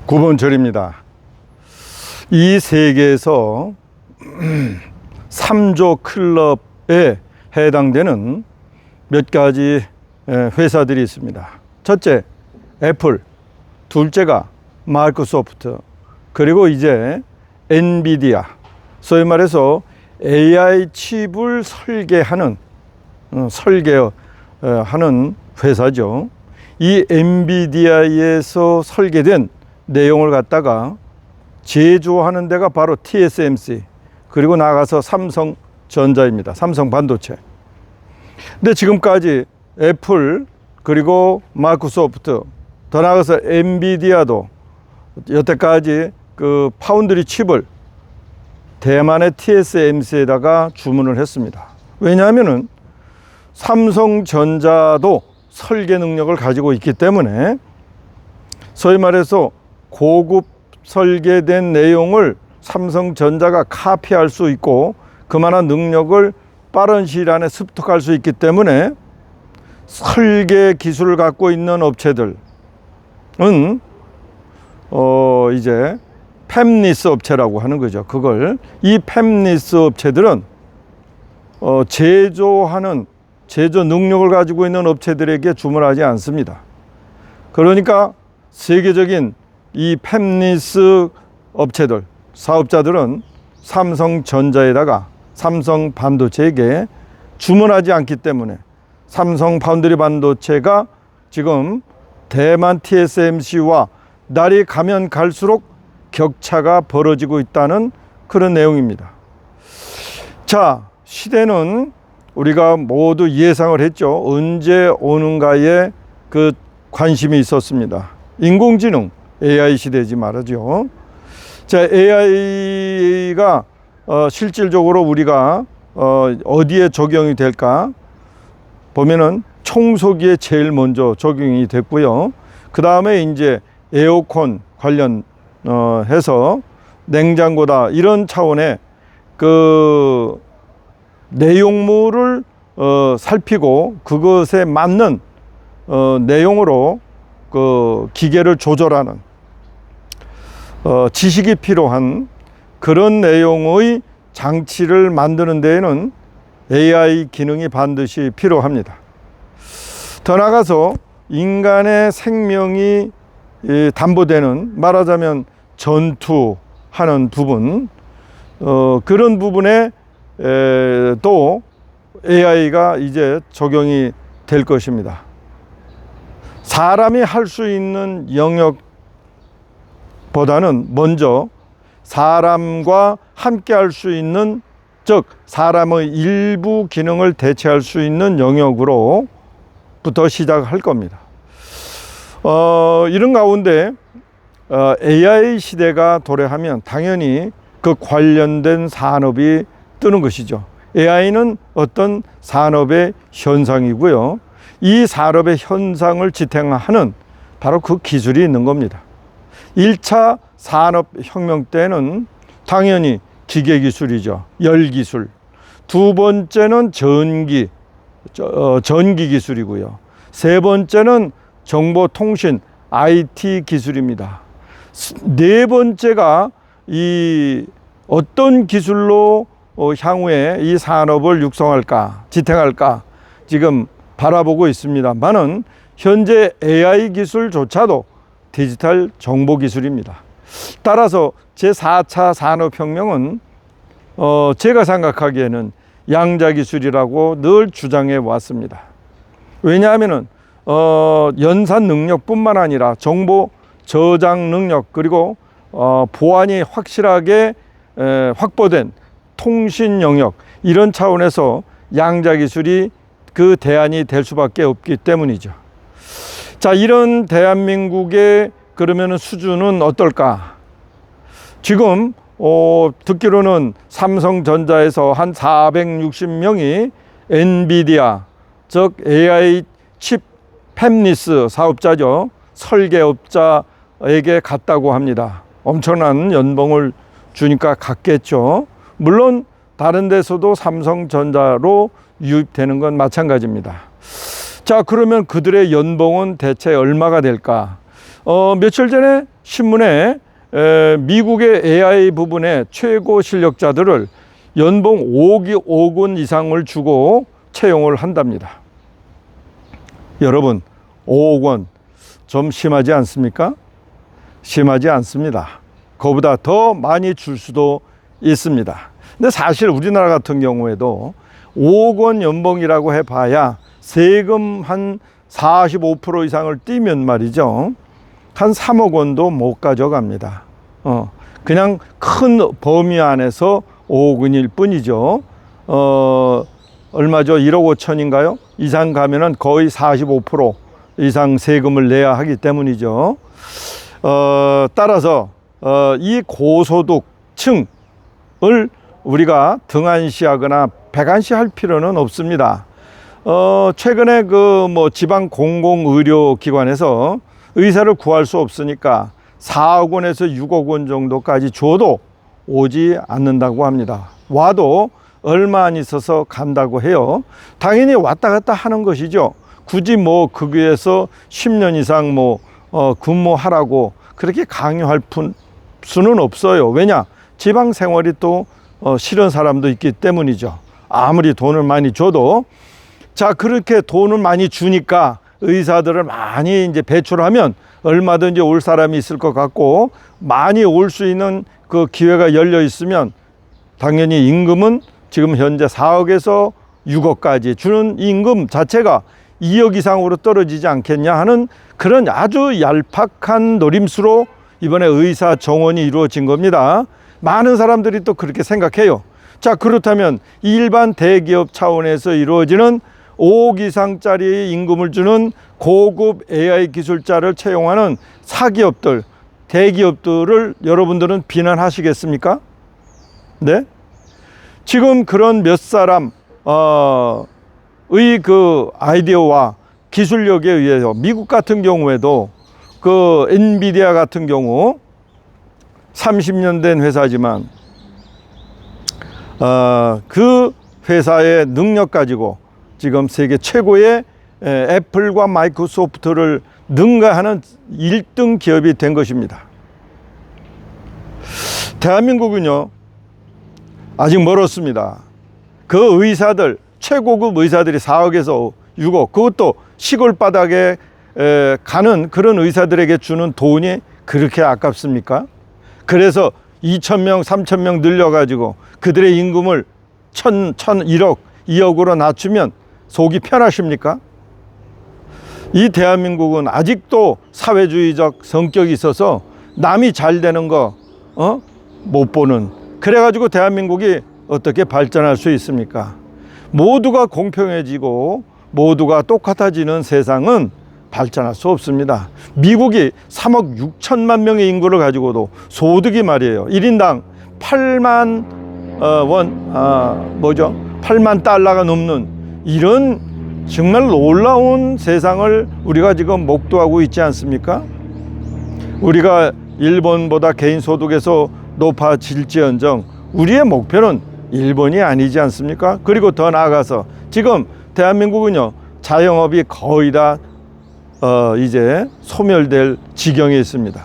9번 절입니다. 이 세계에서 3조 클럽에 해당되는 몇 가지 회사들이 있습니다. 첫째, 애플, 둘째가 마이크로소프트, 그리고 이제 엔비디아, 소위 말해서 AI 칩을 설계하는 회사죠. 이 엔비디아에서 설계된 내용을 갖다가 제조하는 데가 바로 TSMC, 그리고 나가서 삼성전자입니다. 삼성 반도체. 근데 지금까지 애플, 그리고 마이크로소프트, 더 나가서 엔비디아도 여태까지 그 파운드리 칩을 대만의 TSMC에다가 주문을 했습니다. 왜냐하면은 삼성전자도 설계 능력을 가지고 있기 때문에 소위 말해서 고급 설계된 내용을 삼성전자가 카피할 수 있고 그만한 능력을 빠른 시일 안에 습득할 수 있기 때문에 설계 기술을 갖고 있는 업체들은 이제 팹리스 업체라고 하는 거죠. 그걸 이 팹리스 업체들은 제조 능력을 가지고 있는 업체들에게 주문하지 않습니다. 그러니까 세계적인 이 팹리스 업체들, 사업자들은 삼성전자에다가 삼성 반도체에게 주문하지 않기 때문에 삼성 파운드리 반도체가 지금 대만 TSMC와 날이 가면 갈수록 격차가 벌어지고 있다는 그런 내용입니다. 자, 시대는 우리가 모두 예상을 했죠. 언제 오는가에 그 관심이 있었습니다. 인공지능, AI 시대지 말이죠. 자, AI가 실질적으로 우리가 어디에 적용이 될까 보면은 청소기에 제일 먼저 적용이 됐고요. 그 다음에 이제 에어컨 관련 해서 냉장고다 이런 차원의 그 내용물을 살피고 그것에 맞는 내용으로 그 기계를 조절하는 지식이 필요한 그런 내용의 장치를 만드는 데에는 AI 기능이 반드시 필요합니다. 더 나아가서 인간의 생명이 담보되는, 말하자면 전투하는 부분, 그런 부분에 또 AI가 이제 적용이 될 것입니다. 사람이 할 수 있는 영역보다는 먼저 사람과 함께 할 수 있는, 즉 사람의 일부 기능을 대체할 수 있는 영역으로부터 시작할 겁니다. 이런 가운데 AI 시대가 도래하면 당연히 그 관련된 산업이 뜨는 것이죠. AI는 어떤 산업의 현상이고요. 이 산업의 현상을 지탱하는 바로 그 기술이 있는 겁니다. 1차 산업혁명 때는 당연히 기계기술이죠. 열기술. 두 번째는 전기기술이고요. 세 번째는 정보통신, IT 기술입니다. 네 번째가 이 어떤 기술로 향후에 이 산업을 육성할까, 지탱할까 지금 바라보고 있습니다만은 현재 AI 기술조차도 디지털 정보 기술입니다. 따라서 제4차 산업혁명은 제가 생각하기에는 양자기술이라고 늘 주장해 왔습니다. 왜냐하면은 연산 능력뿐만 아니라 정보 저장 능력, 그리고 보안이 확실하게 확보된 통신 영역, 이런 차원에서 양자기술이 그 대안이 될 수밖에 없기 때문이죠. 자, 이런 대한민국의 그러면은 수준은 어떨까? 지금 듣기로는 삼성전자에서 한 460명이 엔비디아, 즉 AI 칩 팹리스 사업자죠. 설계업자에게 갔다고 합니다. 엄청난 연봉을 주니까 갔겠죠. 물론 다른 데서도 삼성전자로 유입되는 건 마찬가지입니다. 자, 그러면 그들의 연봉은 대체 얼마가 될까? 며칠 전에 신문에 미국의 AI 부분의 최고 실력자들을 연봉 5억 원 이상을 주고 채용을 한답니다. 여러분, 5억 원 좀 심하지 않습니까? 심하지 않습니다. 그보다 더 많이 줄 수도 있습니다. 근데 사실 우리나라 같은 경우에도 5억 원 연봉이라고 해봐야 세금 한 45% 이상을 떼면 말이죠, 한 3억 원도 못 가져갑니다. 그냥 큰 범위 안에서 5억 원일 뿐이죠. 얼마죠? 1억 5천인가요? 이상 가면은 거의 45% 이상 세금을 내야 하기 때문이죠. 따라서 이 고소득층을 우리가 등한시하거나 백한시할 필요는 없습니다. 최근에 그 지방 공공의료기관에서 의사를 구할 수 없으니까 4억 원에서 6억 원 정도까지 줘도 오지 않는다고 합니다. 와도 얼마 안 있어서 간다고 해요. 당연히 왔다 갔다 하는 것이죠. 굳이 거기에서 10년 이상 근무하라고 그렇게 강요할 수는 없어요. 왜냐? 지방 생활이 또 싫은 사람도 있기 때문이죠. 아무리 돈을 많이 줘도. 자, 그렇게 돈을 많이 주니까 의사들을 많이 이제 배출하면 얼마든지 올 사람이 있을 것 같고, 많이 올 수 있는 그 기회가 열려 있으면 당연히 임금은 지금 현재 4억에서 6억까지 주는 임금 자체가 2억 이상으로 떨어지지 않겠냐 하는 그런 아주 얄팍한 노림수로 이번에 의사 정원이 이루어진 겁니다. 많은 사람들이 또 그렇게 생각해요. 자, 그렇다면 일반 대기업 차원에서 이루어지는 5억 이상짜리 임금을 주는 고급 AI 기술자를 채용하는 사기업들, 대기업들을 여러분들은 비난하시겠습니까? 네? 지금 그런 몇 사람 의 그 아이디어와 기술력에 의해서 미국 같은 경우에도 그 엔비디아 같은 경우 30년 된 회사지만 그 회사의 능력 가지고 지금 세계 최고의 애플과 마이크로소프트를 능가하는 1등 기업이 된 것입니다. 대한민국은요, 아직 멀었습니다. 그 의사들, 최고급 의사들이 4억에서 6억, 그것도 시골 바닥에 가는 그런 의사들에게 주는 돈이 그렇게 아깝습니까? 그래서 2,000명, 3,000명 늘려가지고 그들의 임금을 1,000, 2억으로 낮추면 속이 편하십니까? 이 대한민국은 아직도 사회주의적 성격이 있어서 남이 잘 되는 거 못 보는, 그래가지고 대한민국이 어떻게 발전할 수 있습니까? 모두가 공평해지고 모두가 똑같아지는 세상은 발전할 수 없습니다. 미국이 3억 6천만 명의 인구를 가지고도 소득이 말이에요, 1인당 8만 원, 8만 달러가 넘는 이런 정말 놀라운 세상을 우리가 지금 목도하고 있지 않습니까? 우리가 일본보다 개인 소득에서 높아질지언정 우리의 목표는 일본이 아니지 않습니까? 그리고 더 나아가서 지금 대한민국은요, 자영업이 거의 다 이제 소멸될 지경에 있습니다.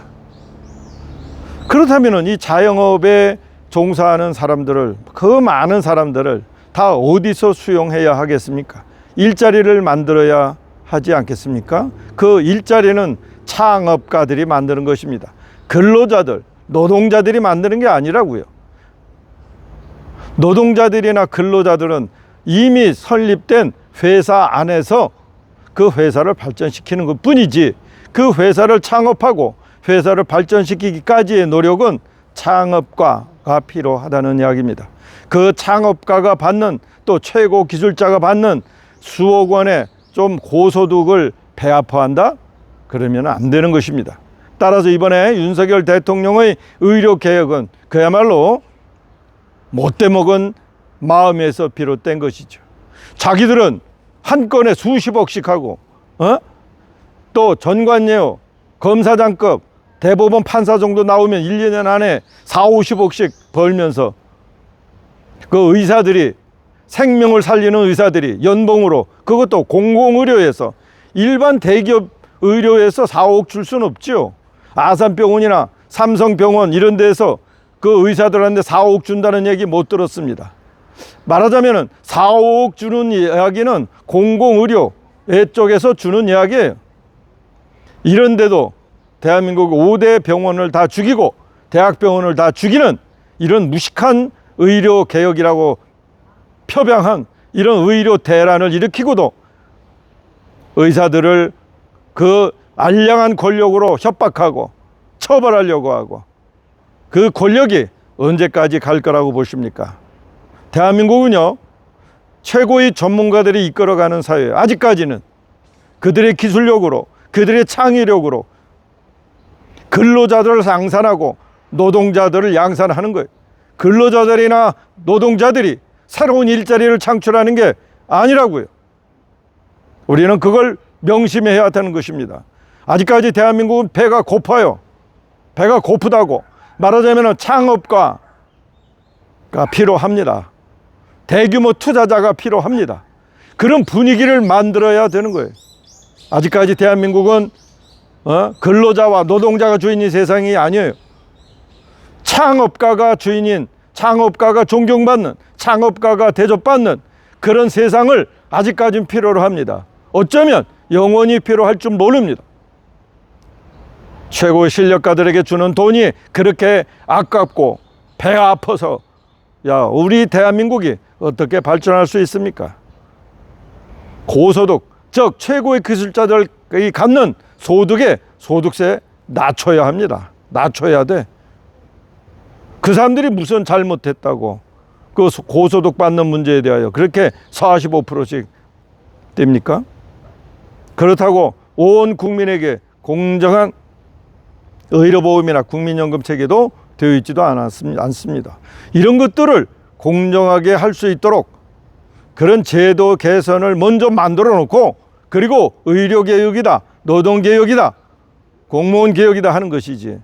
그렇다면 이 자영업에 종사하는 사람들을, 그 많은 사람들을 다 어디서 수용해야 하겠습니까? 일자리를 만들어야 하지 않겠습니까? 그 일자리는 창업가들이 만드는 것입니다. 근로자들, 노동자들이 만드는 게 아니라고요. 노동자들이나 근로자들은 이미 설립된 회사 안에서 그 회사를 발전시키는 것 뿐이지, 그 회사를 창업하고 회사를 발전시키기까지의 노력은 창업가가 필요하다는 이야기입니다. 그 창업가가 받는, 또 최고 기술자가 받는 수억 원의 좀 고소득을 배합화한다? 그러면 안 되는 것입니다. 따라서 이번에 윤석열 대통령의 의료개혁은 그야말로 못돼 먹은 마음에서 비롯된 것이죠. 자기들은 한 건에 수십억씩 하고 또 전관예우, 검사장급, 대법원 판사 정도 나오면 1년 안에 4, 50억씩 벌면서 그 의사들이, 생명을 살리는 의사들이 연봉으로, 그것도 공공의료에서, 일반 대기업 의료에서 4억 줄 수는 없죠. 아산병원이나 삼성병원 이런 데서 그 의사들한테 4, 5억 준다는 얘기 못 들었습니다. 말하자면 4, 5억 주는 이야기는 공공의료 쪽에서 주는 이야기예요. 이런데도 대한민국 5대 병원을 다 죽이고 대학병원을 다 죽이는 이런 무식한 의료 개혁이라고 표방한 이런 의료 대란을 일으키고도 의사들을 그 알량한 권력으로 협박하고 처벌하려고 하고, 그 권력이 언제까지 갈 거라고 보십니까? 대한민국은요, 최고의 전문가들이 이끌어가는 사회예요. 아직까지는 그들의 기술력으로, 그들의 창의력으로 근로자들을 양산하고 노동자들을 양산하는 거예요. 근로자들이나 노동자들이 새로운 일자리를 창출하는 게 아니라고요. 우리는 그걸 명심해야 되는 것입니다. 아직까지 대한민국은 배가 고파요. 배가 고프다고. 말하자면 창업가가 필요합니다. 대규모 투자자가 필요합니다. 그런 분위기를 만들어야 되는 거예요. 아직까지 대한민국은 근로자와 노동자가 주인인 세상이 아니에요. 창업가가 주인인, 창업가가 존경받는, 창업가가 대접받는 그런 세상을 아직까지는 필요로 합니다. 어쩌면 영원히 필요할 줄 모릅니다. 최고의 실력가들에게 주는 돈이 그렇게 아깝고 배가 아파서 우리 대한민국이 어떻게 발전할 수 있습니까? 고소득, 즉 최고의 기술자들이 갖는 소득에 소득세 낮춰야 합니다. 낮춰야 돼. 그 사람들이 무슨 잘못했다고 그 고소득 받는 문제에 대하여 그렇게 45%씩 됩니까? 그렇다고 온 국민에게 공정한 의료보험이나 국민연금 체계도 되어 있지도 않습니다. 이런 것들을 공정하게 할 수 있도록 그런 제도 개선을 먼저 만들어 놓고, 그리고 의료개혁이다, 노동개혁이다, 공무원개혁이다 하는 것이지,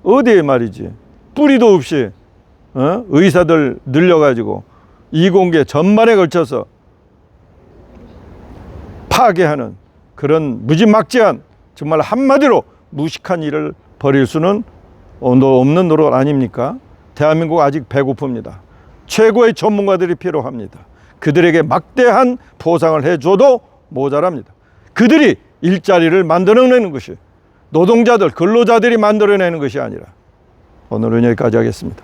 어디에 말이지 뿌리도 없이 의사들 늘려가지고 이공계 전반에 걸쳐서 파괴하는 그런 무지막지한, 정말 한마디로 무식한 일을 벌일 수는 없는 노릇 아닙니까? 대한민국 아직 배고픕니다. 최고의 전문가들이 필요합니다. 그들에게 막대한 보상을 해줘도 모자랍니다. 그들이 일자리를 만들어내는 것이, 노동자들, 근로자들이 만들어내는 것이 아니라. 오늘은 여기까지 하겠습니다.